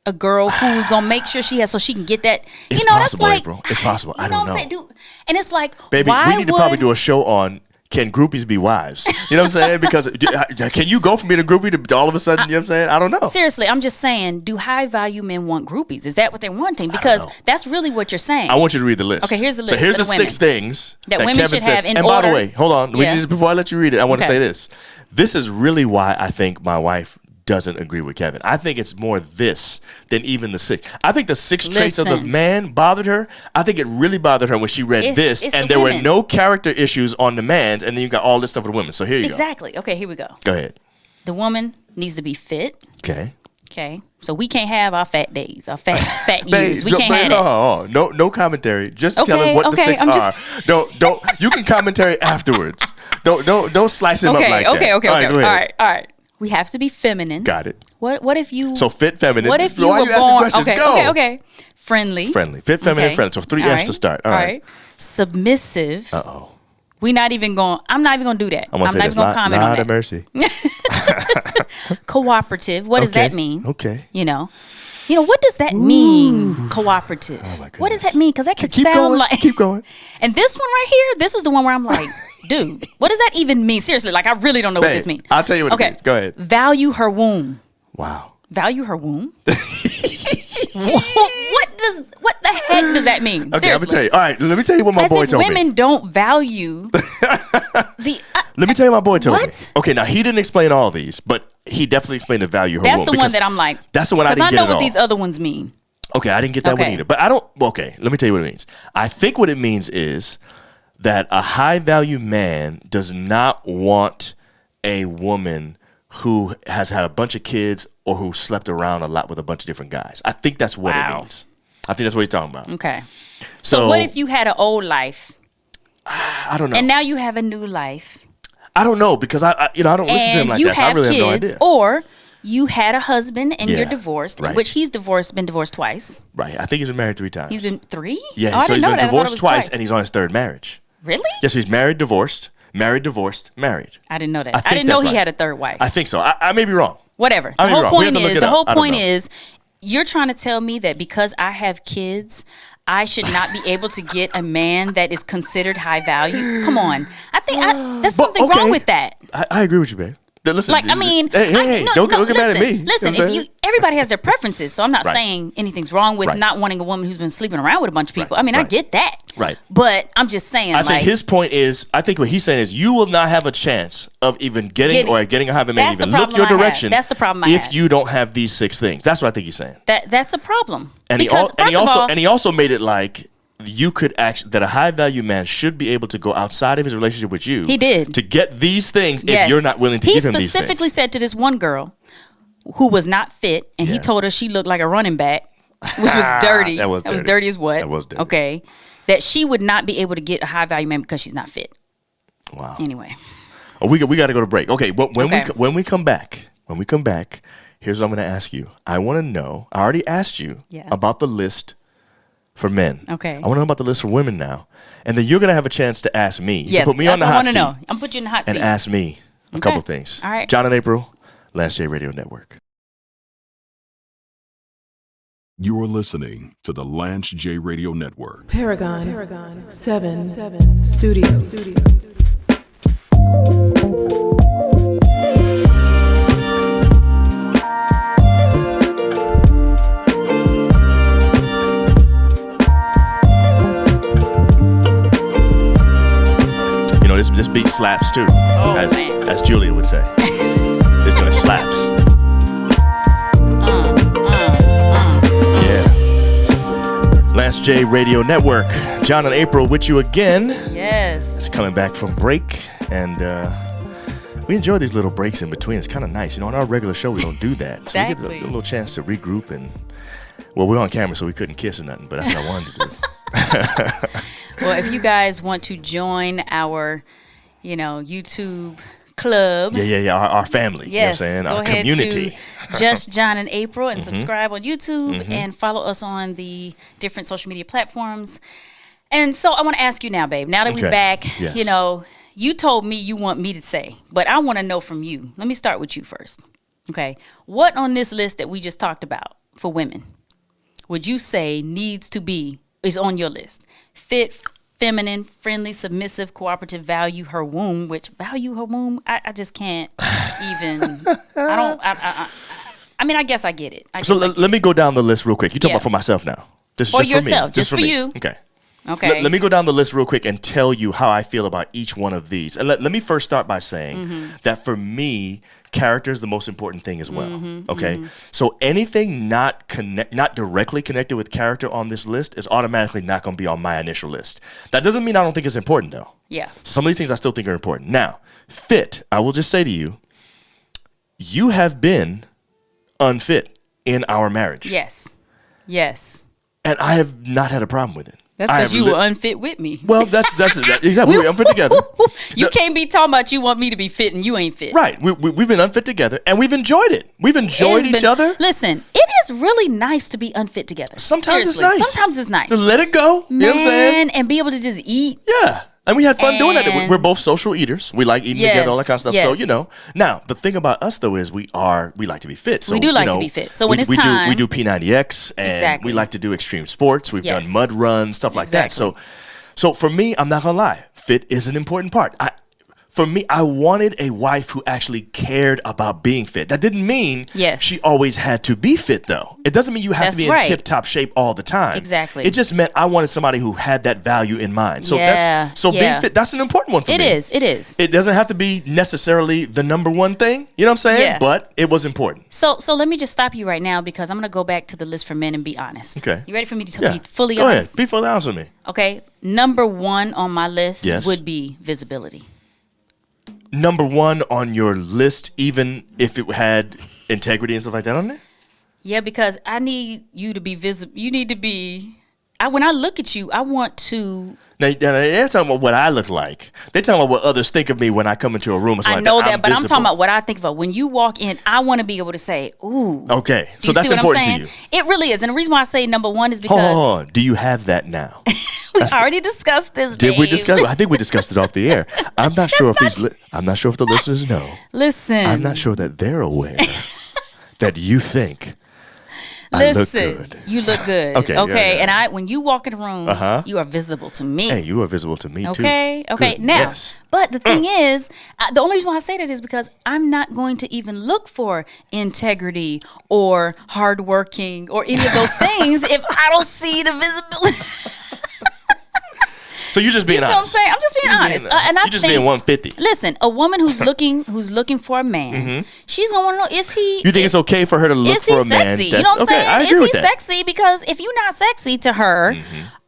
A girl who's gonna make sure she has so she can get that. It's you know, possible, that's like April. It's possible. I don't know. What I'm saying? And it's like, Baby, why we need to probably do a show on can groupies be wives? You know what I'm saying? Because can you go from being a groupie to all of a sudden, you know what I'm saying? I don't know. Seriously, I'm just saying, do high value men want groupies? Is that what they're wanting? Because that's really what you're saying. I want you to read the list. Okay, here's the list So here's of the the 6 things that women Kevin should says. have in and by the order. way, hold on. Yeah. Before I let you read it, I want to Okay. say this. This is really why I think my wife doesn't agree with Kevin. I think it's more this than even the 6. I think the 6 traits of the Listen. man bothered her. I think it really bothered her when she read this, it's and the there were women. no character issues on the man's, and then you got all this stuff with the women. So here you Exactly. Okay, here we go. go. Go ahead. The woman needs to be fit. Okay. Okay, so we can't have our fat days, our fat years. Babe, We can't have that. no commentary. Just tell Okay, him what the okay, 6 I'm are. just- Don't. You can commentary afterwards. Don't slice him up like that. Okay. All right, go ahead. All right. We have to be feminine. Got it. What if you? So fit, feminine. What if you Why were you asking born? questions? Okay, Go. okay. Friendly. Friendly. Fit, feminine, Okay. friendly. So 3 All F's right. to start. All All right. right. Submissive. Uh-oh. I'm not even going to do that. I'm going to say not this. even going to comment on Lord have that. mercy. Cooperative. What does Okay. that mean? Okay. You know, what does that mean? Cooperative. Oh, my What does goodness. that mean? Because that could Keep sound going. like. Keep going. And this one right here, this is the one where I'm like, dude, what does that even mean? Seriously, like I really don't know what Babe, this means. I'll tell you what it Okay. means. Go ahead. Value her womb. Wow. Value her womb? what the heck does that mean? Okay, Seriously. I'm going to tell you. All right, let me tell you what my As boy if told women me. don't value the. Let me tell you what my boy told me. What? Okay, now he didn't explain all these, but he definitely explained the value of her That's womb, the one because that I'm like. That's the one I Because didn't I get know at what all. these other ones mean. Okay, I didn't get that one Okay. either. But I don't. Okay, let me tell you what it means. I think what it means is that a high value man does not want a woman who has had a bunch of kids or who slept around a lot with a bunch of different guys. I think that's what Wow. it means. I think that's what he's talking about. Okay. So what if you had an old life I don't know. and now you have a new life I don't know because I don't listen to him and like you that. So I have really kids, have no idea. or you had a husband and Yeah, you're divorced, right. which been divorced twice. Right. I think he's been married 3 times. He's been 3? Yeah, Oh, I so didn't he's know been that. I thought it divorced was twice and he's on his 3rd marriage. Really? Yes, so he's married, divorced, married, divorced, married. I didn't know that. I I, think didn't know that's he right. had a 3rd wife. I think so. I may be wrong. Whatever. I The may be whole wrong. We have point to look is it the up. whole I don't point know. is you're trying to tell me that because I have kids, I should not be able to get a man that is considered high value. Come on. I think there's But, something okay. wrong with that. I agree with you, babe. Listen, Like, I mean, hey, no, don't no, get mad at me. listen, Listen, You know what I'm if saying? everybody has their preferences, so I'm not Right. saying anything's wrong with Right. not wanting a woman who's been sleeping around with a bunch of people. Right. I mean, I Right. get that. Right. But I'm just saying, I like, think his point is, I think what he's saying is, you will not have a chance of even getting a high man That's the even look problem your I have. direction. That's the problem I if have. you don't have these 6 things. That's what I think he's saying. that's a problem. And Because he also made it like you could actually that a high value man should be able to go outside of his relationship with you. He did. To get these things yes. if you're not willing to he give him these things. specifically said to this one girl who was not fit, and he Yeah. told her she looked like a running back, which was dirty. That was dirty. dirty as what? That was dirty. Okay. That she would not be able to get a high value man because she's not fit. Wow. Anyway. Oh, we got to go to break. Okay, but Okay. when we come back, here's what I'm going to ask you. I want to know. I already asked you Yeah. about the list for men. Okay. I want to know about the list for women now, and then you're going to have a chance to ask me. You Yes, can put me on that's the what I hot want to seat know. I'm put you in the hot and seat. ask me a Okay. couple things. All right. John and April, Last J Radio Network. You're listening to the Lance J Radio Network. Paragon 7 Studios. You know, this beat slaps too, man. as Julia would say. This joint slaps. Yeah. Last J Radio Network. John and April with you again. Yes. It's coming back from break, and we enjoy these little breaks in between. It's kind of nice. You know, on our regular show, we don't do that. So we get Exactly. a little chance to regroup, and, well, we're on camera, so we couldn't kiss or nothing, but that's what I wanted to do. Well, if you guys want to join our, YouTube club. Yeah. Our family. Yes, You know what I'm saying? go Our ahead community. to Just John and April and subscribe on YouTube and follow us on the different social media platforms. And so I want to ask you now, babe, now that we're back, Yes. you told me you want me to say, but I want to know from you. Let me start with you first. Okay. What on this list that we just talked about for women would you say is on your list? Fit, feminine, friendly, submissive, cooperative, value her womb, I just can't even, I guess I get it. Let me go down the list real quick. You talking about for myself now. Just yourself, for me. just for me. you. Okay. Let me go down the list real quick and tell you how I feel about each one of these. And let me first start by saying that for me, character is the most important thing as well. Okay. So anything not directly connected with character on this list is automatically not going to be on my initial list. That doesn't mean I don't think it's important though. Yeah. Some of these things I still think are important. Now, fit, I will just say to you, you have been unfit in our marriage. Yes. And I have not had a problem with it. That's because you were unfit with me. Well, that's exactly. We're unfit together. You can't be talking about you want me to be fit and you ain't fit. Right. We've been unfit together and we've enjoyed it. We've enjoyed each other. Listen, it is really nice to be unfit together. Sometimes Seriously, it's nice. Sometimes it's nice. Just let it go. Man, you know what I'm saying? and be able to just eat. Yeah. And we had fun doing that. And- We're both social eaters. We like eating together, all that kind of stuff. Yes. So, now the thing about us though is we like to be fit. So We do like to be fit. So when it's we time- we do P90X and Exactly. we like to do extreme sports. We've Yes. done mud runs, stuff like that. Exactly. So for me, I'm not gonna lie, fit is an important part. For me, I wanted a wife who actually cared about being fit. That didn't mean she always had to be fit, though. It doesn't mean you have to be in tip-top shape all the time. Exactly. It just meant I wanted somebody who had that value in mind. So being fit, that's an important one for me. It is. It doesn't have to be necessarily the number one thing. You know what I'm saying? Yeah. But it was important. So let me just stop you right now because I'm going to go back to the list for men and be honest. Okay. You ready for me to be fully Go honest? ahead. Be fully honest with me. Okay. Number one on my list Yes. would be visibility. Number one on your list, even if it had integrity and stuff like that on there? Yeah, because I need you to be visible. You need to be. When I look at you, I want to. Now they're talking about what I look like. They're talking about what others think of me when I come into a room. And stuff I know like that, but I'm visible. talking about what I think about. When you walk in, I want to be able to say, ooh. Okay, Do so you that's see what important I'm to saying? you. It really is. And the reason why I say number one is because Hold on. Do you have that now? we already discussed this, Did we babe. discuss? I think we discussed it off the air. I'm not sure if I'm not sure if the listeners know. Listen. I'm not sure that they're aware that you think Listen, I look good. You look good. Okay, Okay. yeah. And when you walk in the room, you are visible to me. Hey, you are visible to me too. Okay. Good. Now, Yes. but the thing is, the only reason why I say that is because I'm not going to even look for integrity or hardworking or any of those things if I don't see the visibility. So you're just being You see honest. what I'm saying? I'm just being honest. And I you're just think, being 150. Listen, a woman who's looking for a man, she's gonna want to know: is he? You think it's okay for her to look Is he for a man? sexy? You know what I'm okay, saying? I agree Is with he that. sexy? Because if you're not sexy to her,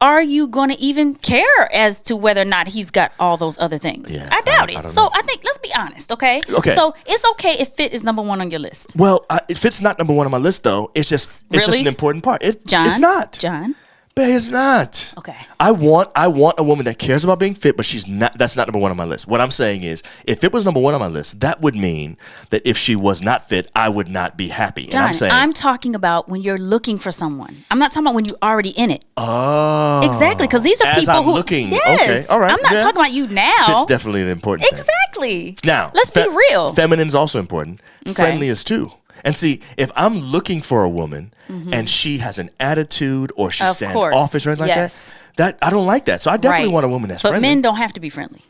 are you going to even care as to whether or not he's got all those other things? Yeah, I doubt I it. don't So know. I think let's be honest, okay? Okay. So it's okay if fit is number one on your list. Well, if it's not number one on my list, though, it's just Really? an important part. John, It's not. John. But it's not. Okay. I want a woman that cares about being fit, but she's not. That's not number one on my list. What I'm saying is, if it was number one on my list, that would mean that if she was not fit, I would not be happy. John, and I'm talking about when you're looking for someone. I'm not talking about when you're already in it. Oh. Exactly, because these are As people I'm who. looking. Yes. Okay. All right. I'm not Yeah. talking about you now. Fit's definitely the important thing. Exactly. Now, let's be real. Feminine's also important. Okay. Friendly is too. And see, if I'm looking for a woman and she has an attitude or she Of stands course. office or anything Yes. like that I don't like that. So I definitely Right. want a woman that's but friendly. men don't have to be friendly.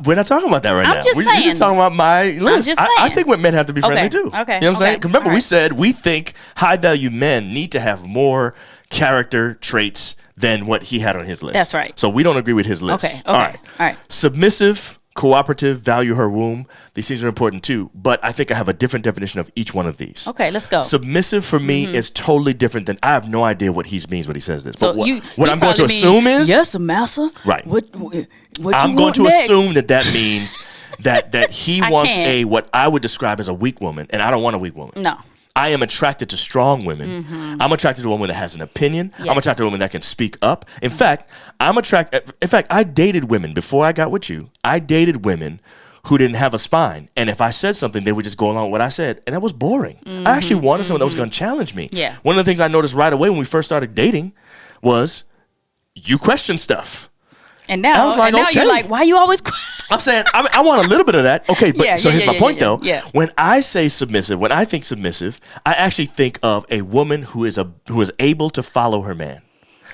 We're not talking about that right I'm now. just We're saying. just talking about my list. just I saying. think men have to be friendly Okay. too. Okay. You know what I'm saying? Okay. 'Cause remember, All we right. said we think high value men need to have more character traits than what he had on his list. That's right. So we don't agree with his list. Okay. All right. All right. Submissive, cooperative, value her womb. These things are important too. But I think I have a different definition of each one of these. Okay, let's go. Submissive for me is totally different than I have no idea what he means when he says this. So But what, you what I'm going to probably mean, assume is yes, massa. Right. What I'm you going want to next? assume that means that he I wants can't. what I would describe as a weak woman, and I don't want a weak woman. No. I am attracted to strong women. I'm attracted to a woman that has an opinion. Yes. I'm attracted to a woman that can speak up. In fact, I dated women before I got with you. I dated women who didn't have a spine. And if I said something, they would just go along with what I said. And that was boring. I actually wanted someone that was going to challenge me. Yeah. One of the things I noticed right away when we first started dating was you question stuff. And now, I was like, okay. you're like, why you always? I'm saying I want a little bit of that. Okay, but here's my point though. Yeah. When I say submissive, when I think submissive, I actually think of a woman who is able to follow her man.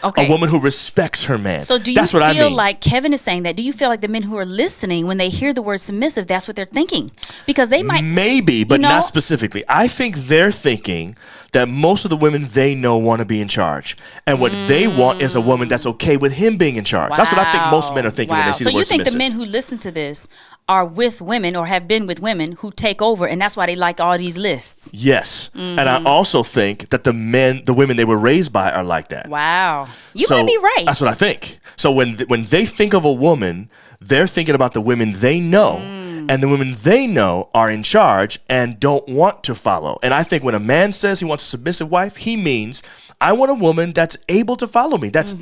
Okay. A woman who respects her man. So do you that's what I feel mean. like Kevin is saying that? Do you feel like the men who are listening, when they hear the word submissive, that's what they're thinking? Because they might maybe, but not specifically. I think they're thinking that most of the women they know want to be in charge, and what they want is a woman that's okay with him being in charge. That's what I think most men are thinking when they see the word submissive. So you think the men who listen to this are with women or have been with women who take over, and that's why they like all these lists? Yes. And I also think that the women they were raised by are like that. Wow. You might be right. That's what I think. So when they think of a woman, they're thinking about the women they know. And the women they know are in charge and don't want to follow. And I think when a man says he wants a submissive wife, he means I want a woman that's able to follow me. That's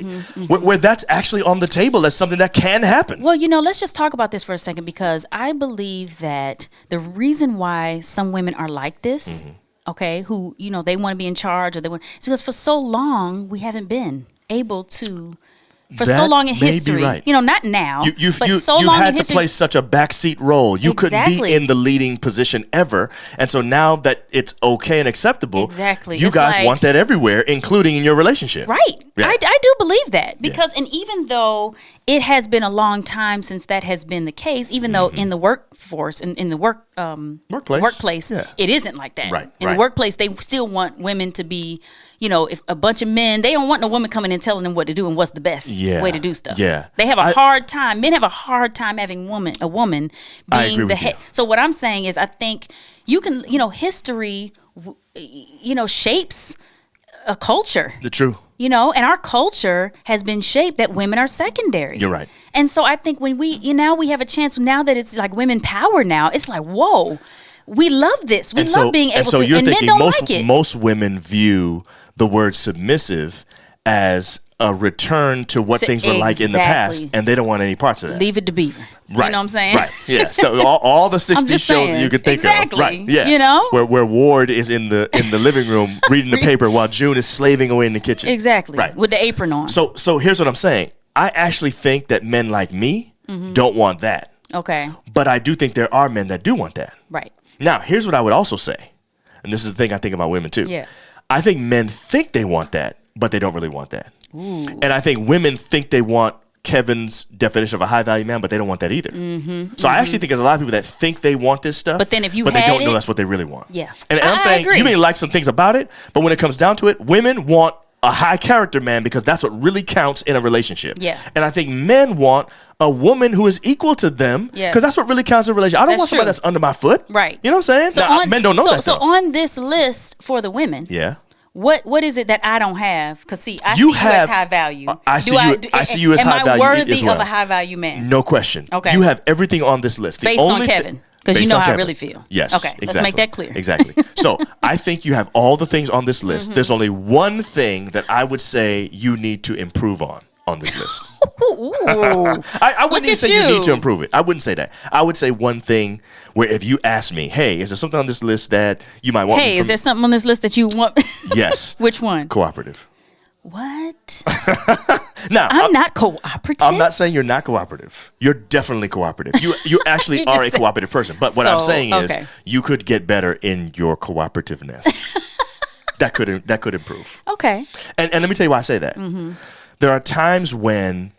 where that's actually on the table. That's something that can happen. Well, let's just talk about this for a second, because I believe that the reason why some women are like this, okay, who, they want to be in charge, it's because for so long we haven't been able to. For so long in history, right. Not now, but so you've long in had to history. play such a backseat role. You couldn't be in the leading position ever. And so now that it's okay and acceptable, you guys want that everywhere, including in your relationship. Right. Yeah. I do believe that, because, and even though it has been a long time since that has been the case, even though in the workforce, in the workplace, it isn't like that. Right. In the workplace, they still want women to be, if a bunch of men, they don't want no woman coming and telling them what to do and what's the best way to do stuff. Yeah. They have a hard time. Men have a hard time having a woman being the head. So what I'm saying is, I think you can, history, shapes a culture. The true. And our culture has been shaped that women are secondary. You're right. And so I think when now we have a chance, now that it's like women power now, it's like, whoa, we love this. We love being able to, and men don't like it. Most women view the word submissive as a return to what things were like in the past, and they don't want any parts of that. Leave it to Beaver. Right. You know what I'm saying? Right. Yeah. So all the 60s shows that you could think of. Right. Yeah. Where Ward is in the living room reading the paper while June is slaving away in the kitchen. Exactly. Right. With the apron on. So here's what I'm saying. I actually think that men like me don't want that. Okay. But I do think there are men that do want that. Right. Now, here's what I would also say. And this is the thing I think about women too. Yeah. I think men think they want that, but they don't really want that. Ooh. And I think women think they want Kevin's definition of a high value man, but they don't want that either. So I actually think there's a lot of people that think they want this stuff, but then they don't know that's what they really want. Yeah. And I'm saying you may like some things about it, but when it comes down to it, women want a high character man because that's what really counts in a relationship. Yeah. And I think men want a woman who is equal to them because that's what really counts in a relationship. I don't want somebody that's under my foot. Right. You know what I'm saying? So men don't know that. So on this list for the women, what is it that I don't have? Because see, I see you as high value. I see you as high value. Am I worthy of a high value man? No question. Okay. You have everything on this list. Based on Kevin. Because you know how I really feel. Yes. Okay. Let's make that clear. Exactly. So I think you have all the things on this list. There's only one thing that I would say you need to improve on this list. I wouldn't even say you need to improve it. I wouldn't say that. I would say one thing where if you ask me, hey, is there something on this list that you might want? Hey, is there something on this list that you want? Yes. Which one? Cooperative. What? Now, I'm not cooperative. I'm not saying you're not cooperative. You're definitely cooperative. You actually are a cooperative person. But what I'm saying is you could get better in your cooperativeness. that could improve. Okay. And let me tell you why I say that. There are times when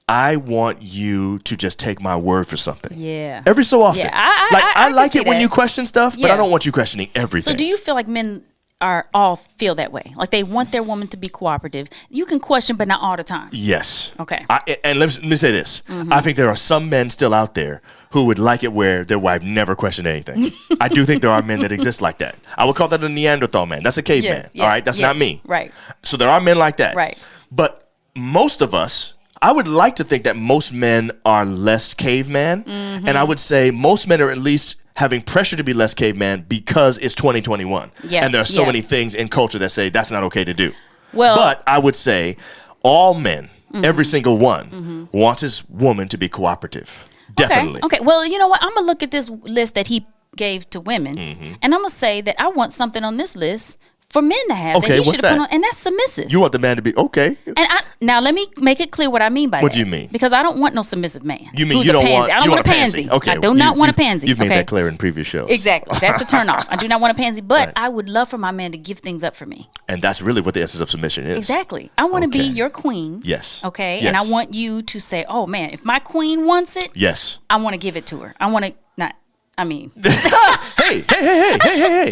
I want you to just take my word for something. Yeah. Every so often. Yeah, I like it when you question stuff, but I don't want you questioning everything. So do you feel like men all feel that way? Like they want their woman to be cooperative. You can question, but not all the time. Yes. Okay. And let me say this. I think there are some men still out there who would like it where their wife never questioned anything. I do think there are men that exist like that. I would call that a Neanderthal man. That's a caveman. All right? That's not me. Right. So there are men like that. Right. But most of us, I would like to think that most men are less caveman. And I would say most men are at least having pressure to be less caveman because it's 2021. Yeah, And there are so yeah. many things in culture that say that's not okay to do. Well, But I would say all men, every single one, wants his woman to be cooperative. Definitely. Okay. Well, you know what? I'm gonna look at this list that he gave to women, and I'm gonna say that I want something on this list for men to have. Okay, that he what's should have that? put on, and that's submissive. You want the man to be okay. And now let me make it clear what I mean by that. What do you mean? Because I don't want no submissive man. You mean who's you a don't pansy. want? I don't you want a pansy. Okay, I do not want a pansy. You've made okay? that clear in previous shows. Exactly. That's a turn off. I do not want a pansy, but Right. I would love for my man to give things up for me. And that's really what the essence of submission is. Exactly. I want to be Okay. your queen. Yes. Okay. Yes. And I want you to say, "Oh man, if my queen wants it, Yes. I want to give it to her. I want to not. I mean, Hey.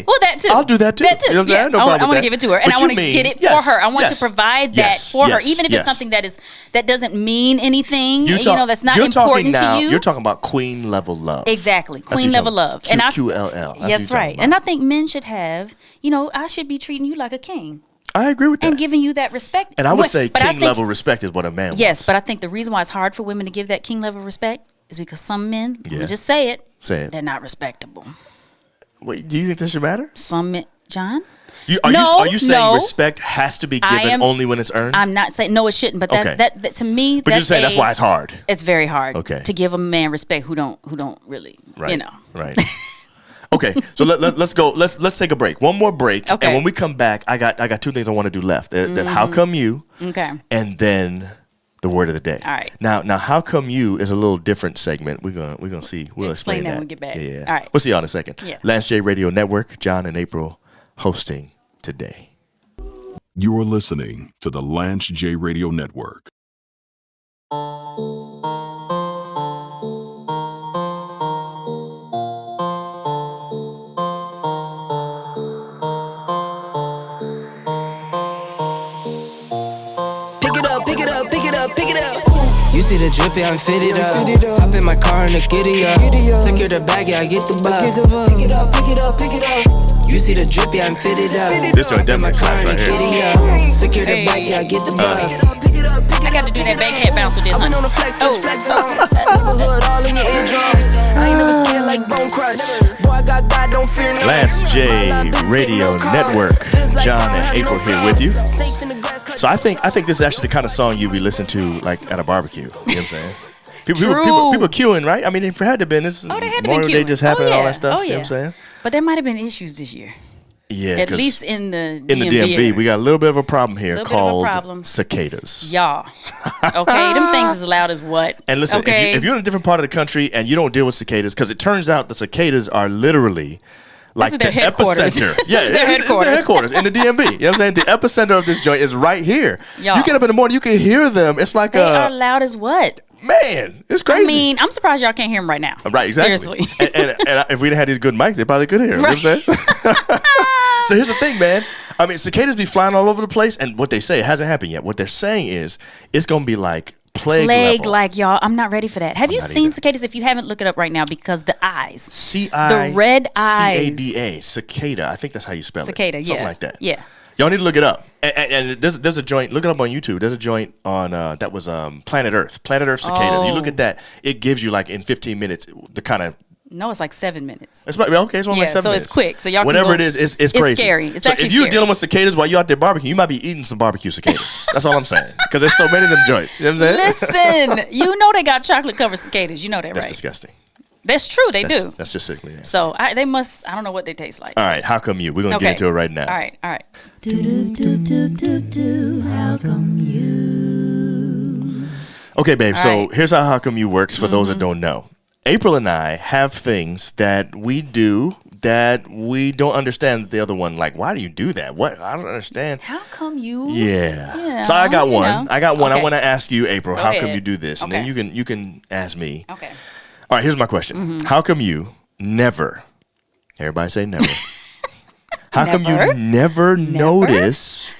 well, that too. I'll do that too. That too. You know what I'm yeah. saying? No I problem want with to that. give it to her, and But I you want to mean- get it yes, for her. I want yes, to provide yes, that for her, yes, even if yes. it's something that doesn't mean anything. You talk- that's not you're talking important now, to you. You're talking about queen level love. Exactly, That's what queen you're level talking love, about. and I QLL. That's right. And I think men should have. I should be treating you like a king I agree with that. and giving you that respect. And I would say but I king think- level respect is what a man Yes, wants. but I think the reason why it's hard for women to give that king level respect is because some men, let Yeah. me just say it, Say it. they're not respectable. Wait, do you think this should matter? Some men, John. Are you saying no. respect has to be I given am- only when it's earned? I'm not saying no, it shouldn't. But Okay. that to me, but you're saying that's why it's hard. It's very hard. Okay. To give a man respect who don't really, Right. Right. Okay, so let's go. Let's take a break. One more break, Okay. and when we come back, I got two things I want to do left. How come you? Okay. And then the word of the day. All right. Now, how come you is a little different segment. We're gonna see. We'll explain that that when we get back. Yeah. All right. We'll see y'all in a second. Yeah. Lance J Radio Network. John and April hosting today. You are listening to the Lance J Radio Network. Pick it up, pick it up, pick it up, pick it up. You see the drippy, I'm fitted up. Hop in my car and the giddy up. Secure the bag, yeah, I get the bus. Pick it up, pick it up, pick it up. You see the drippy, I'm fitted up. This joint Hop in my definitely car slaps and the right here. giddy up. Secure the Hey. bag, yeah, I get the bus. Pick it up, pick it I got to do that backhead bounce with this. I've been on the flex, flex on. Neighborhood all in your eardrums. I ain't never scared like Bone Crush. Boy, I got God, don't fear no. Lance J Radio Network. John and April here with you. So I think this is actually the kind of song you be listening to like at a barbecue. You know what I'm saying? People queuing, right? I mean, it had to been. This Oh, they had to be Memorial Day queuing. just happened Oh, and all yeah. that stuff. Oh, You know yeah. what I'm saying? But there might have been issues this year. Yeah, At 'cause least in the in the DMV, area. we got a little bit of a problem here Little bit of a called problem. cicadas. Y'all. Okay, them things is loud as what? And listen, okay? if you're in a different part of the country and you don't deal with cicadas, because it turns out the cicadas are literally like is the their headquarters. epicenter. This Yeah, is their it's their headquarters in the DMV. You know what I'm saying? The epicenter of this joint is right here. Y'all. You get up in the morning, you can hear them. It's like they are loud as what? man, it's crazy. I mean, I'm surprised y'all can't hear them right now. Right, exactly. Seriously. and if we'd had these good mics, they probably could hear them. Right. You know what I'm saying? So here's the thing, man. I mean, cicadas be flying all over the place, and what they say, it hasn't happened yet. What they're saying is it's going to be like plague level. like y'all. I'm not ready for that. Have you not seen either. cicadas? If you haven't, look it up right now because the eyes. C-I- The red eyes. C-A-D-A, cicada. I think that's how you spell Cicada, it. Something yeah. like that. Yeah. Y'all need to look it up. And there's a joint. Look it up on YouTube. There's a joint on that was Planet Earth. Planet Earth cicadas. You look Oh. at that. It gives you like in 15 minutes the kind of. No, it's like 7 minutes. It's like, okay, it's only like Yeah, 7 so minutes. it's quick. So y'all can whatever go- it is, it's it's crazy. scary. It's so actually if you're scary. dealing with cicadas while you're out there barbecuing, you might be eating some barbecue cicadas. That's all I'm saying. Because there's so many of them joints. You know what I'm saying? Listen, you know they got chocolate covered cicadas. You know that, That's right? disgusting. That's true. They do. That's just sickly. Yeah. So they must. I don't know what they taste like. All right, how come you? We're gonna get into it right now. All right. All right. Okay, babe. All So right. here's how come you works for those that don't know. April and I have things that we do that we don't understand the other one. Like, why do you do that? What? I don't understand. How come you? Yeah. Yeah, So I got you one. know. I got one. I Okay. want to ask you, April. Go How come ahead. you do this? And then Okay. you can ask me. Okay. All right. Here's my question. How come you never? Everybody say never. How come you Never? never notice?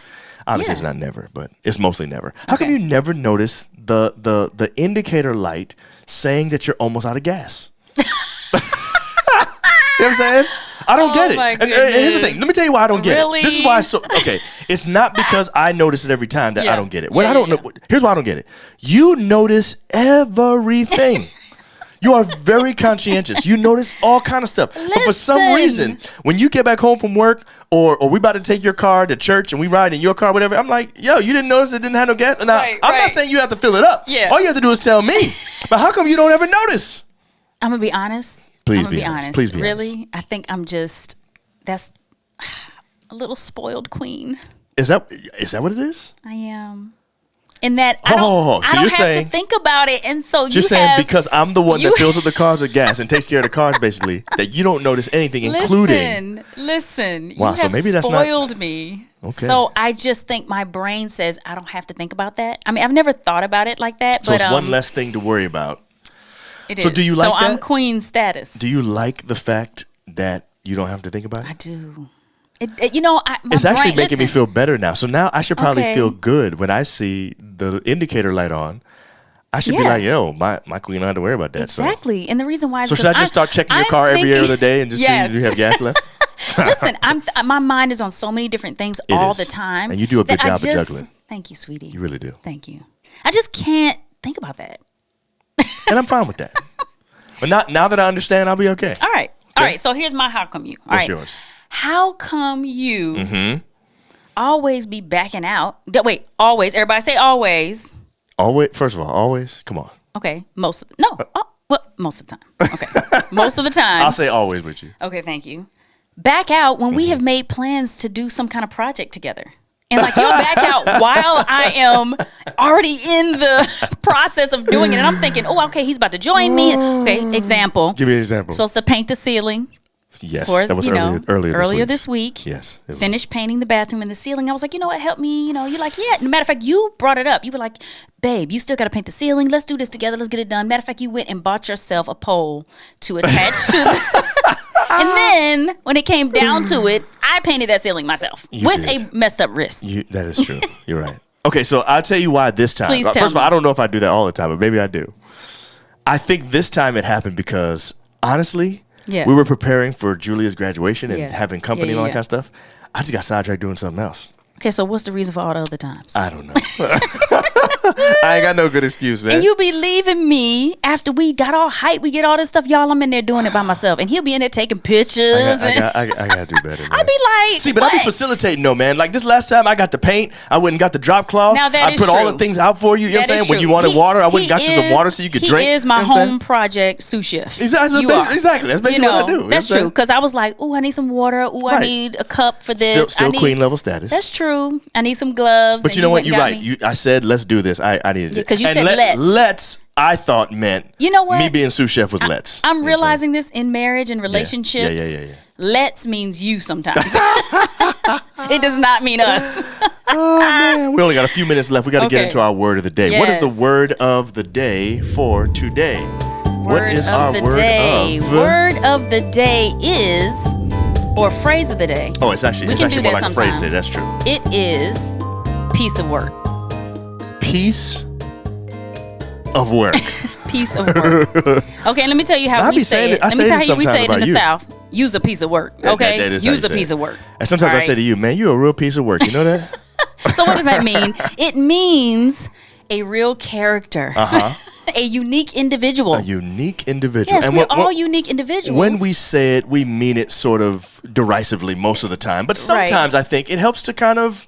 Obviously, it's Yeah. not never, but it's mostly never. How come Okay. you never notice the indicator light saying that you're almost out of gas? You know what I'm saying? I don't get it. my And here's the goodness. thing. Let me tell you why I don't get Really? it. This is why it's so okay. It's not because I notice it every time that I Yeah. don't get it. What Yeah, I don't yeah, know. Here's why I don't get it. You notice everything. You are very conscientious. You notice all kind of stuff. But for some Listen. reason, when you get back home from work or we about to take your car to church and we ride in your car, whatever, I'm like, yo, you didn't notice it didn't have no gas? Now, I'm not saying you have to fill it up. Yeah. All you have to do is tell me. But how come you don't ever notice? I'm going to be honest. Please I'm be gonna honest. Please be really? honest. I think I'm just, that's a little spoiled queen. Is that what it is? I am. In that I So don't have you're saying, to think about it. And so you're saying because I'm the one that fills up the cars with gas and takes care of the cars, basically, that you don't notice anything, including. Listen. Wow, You so have maybe that's not- spoiled me. Okay. So I just think my brain says I don't have to think about that. I mean, I've never thought about it like that. So but it's one less thing to worry about. It So is. do you like So I'm that? queen status. Do you like the fact that you don't have to think about it? I do. My It's actually brain, making me listen. feel better now. So now I should probably Okay. feel good when I see the indicator light on. I should be Yeah. like, yo, my queen don't have to worry about that. Exactly. And the reason why is So should I just start checking your car every other day and just see if you have gas left? Listen, my mind is on so many different things all is. the time. And you do a good that I job of just- juggling. Thank you, sweetie. You really do. Thank you. I just can't think about that. And I'm fine with that. But now that I understand, I'll be okay. All right. All right. So here's my how come you. All What's right. yours? How come you always be backing out? Wait, always. Everybody say always. Always. First of all, always. Come on. Okay. Most of most of the time. Okay. Most of the time. I'll say always with you. Okay, thank you. Back out when we have made plans to do some kind of project together. And like you'll back out while I am already in the process of doing it. And I'm thinking, oh, okay, he's about to join me. Okay, example. Give me an example. Supposed to paint the ceiling. Yes, For, that was you know, earlier this week. Yes. it was. Finished painting the bathroom and the ceiling. I was like, you know what, help me. You know, you're like, yeah. Matter of fact, you brought it up. You were like, babe, you still got to paint the ceiling. Let's do this together. Let's get it done. Matter of fact, you went and bought yourself a pole to attach to the... And then when it came down to it, I painted that ceiling myself with did. a messed up wrist. That is true. You're right. Okay, so I'll tell you why this time. Please First tell of all, me. I don't know if I do that all the time, but maybe I do. I think this time it happened because, honestly, Yeah. we were preparing for Julia's graduation and Yeah. having company Yeah, and all yeah, that kind of stuff. I just got sidetracked doing something else. Okay, so what's the reason for all the other times? I don't know. I ain't got no good excuse, man. And you be leaving me after we got all hype. We get all this stuff. Y'all, I'm in there doing it by myself. And he'll be in there taking pictures. I gotta do better, man. I'd be like, See, but I be what? facilitating, though, man. Like this last time, I got the paint. I went and got the drop cloth. Now that I is put all true. the things out for you. You know what I'm That saying? is When you true. wanted water, I went and He got you some water so you could drink. He is my You know what I'm saying? home project sous chef. Exactly. You are. Exactly. That's basically what I do. You know That's what I'm true. Because I was like, oh, I need some water. Oh, I Right. need a cup for this. Still I need, queen level status. That's true. I need some gloves. But and you know what? went You're and got right. me- I said, let's do this. I needed it. 'cause you And said let's. Let's, I thought meant, You know what? me being sous chef was let's. I'm You know what realizing this in marriage and relationships. Yeah. Let's means you sometimes. It does not mean us. Oh, man. We only got a few minutes left. We got to get Okay. into our word of the day. What is Yes. the word of the day for today? What is our the word day? of? Word of the day is, or phrase of the day. Oh, it's actually We can do more that like a phrase today. sometimes. That's true. It is piece of work. Piece of work. Piece of work. Okay, let me tell you how I we be say saying it. it- I Let me say tell it you how we sometimes say it in about the you. South. Use a piece of work. Okay, That is how use you a say piece it. of work. And sometimes All I say right? to you, man, you're a real piece of work. You know that? So what does that mean? It means a real character, a unique individual. A unique individual. Yes, And we're when- all unique individuals. When we say it, we mean it sort of derisively most of the time. But sometimes I think it helps to kind of,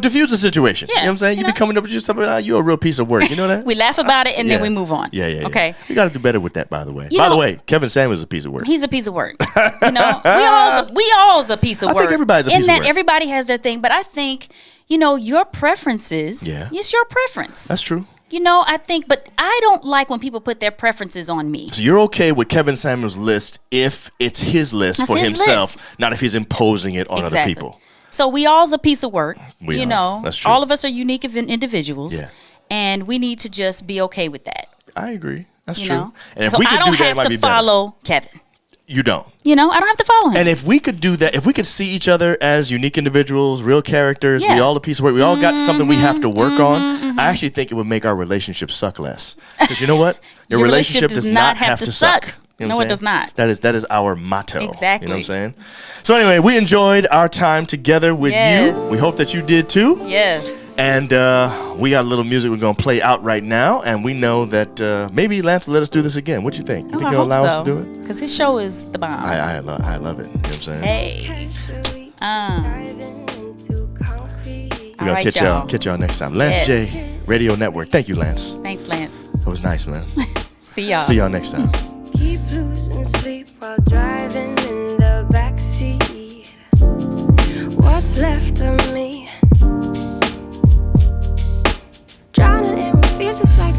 diffuse the situation. Yeah, You know what I'm saying? You be coming up with yourself, you're a real piece of work. You know that? we laugh about it and then Yeah. we move on. Yeah. Okay. You got to do better with that, by the way. You By the know- way, Kevin Samuels is a piece of work. He's a piece of work. We all's a piece of I work. think everybody's a piece in of that work. everybody has their thing, but I think your preferences. Yeah. It's your preference. That's true. I think, but I don't like when people put their preferences on me. So you're okay with Kevin Samuels' list if it's his list That's for his himself, list. not if he's imposing it on other Exactly. people. So we all's a piece of work. We are. That's true. All of us are unique individuals. Yeah. And we need to just be okay with that. I agree. That's You true. know? And if So we I could don't do that, it have might to be better. follow Kevin. You don't. I don't have to follow him. And if we could do that, if we could see each other as unique individuals, real characters, we Yeah. all a piece of work, we all got something we have to work on, I actually think it would make our relationship suck less. Because you know what? Your relationship does not have to suck. You know No, what I'm it does saying? not. That is our motto. Exactly. You know what I'm saying? So anyway, we enjoyed our time together with Yes. you. We hope that you did too. Yes. And we got a little music we're going to play out right now. And we know that maybe Lance will let us do this again. What do you think? You think he'll allow us to do it? Because his show is the bomb. I love it. You know what I'm saying? Hey. We're going to catch y'all next time. Lance J Radio Network. Thank you, Lance. Thanks, Lance. That was nice, man. See y'all. See y'all next time. Keep losing sleep while driving in the backseat. What's left of me? Drowning in what feels just like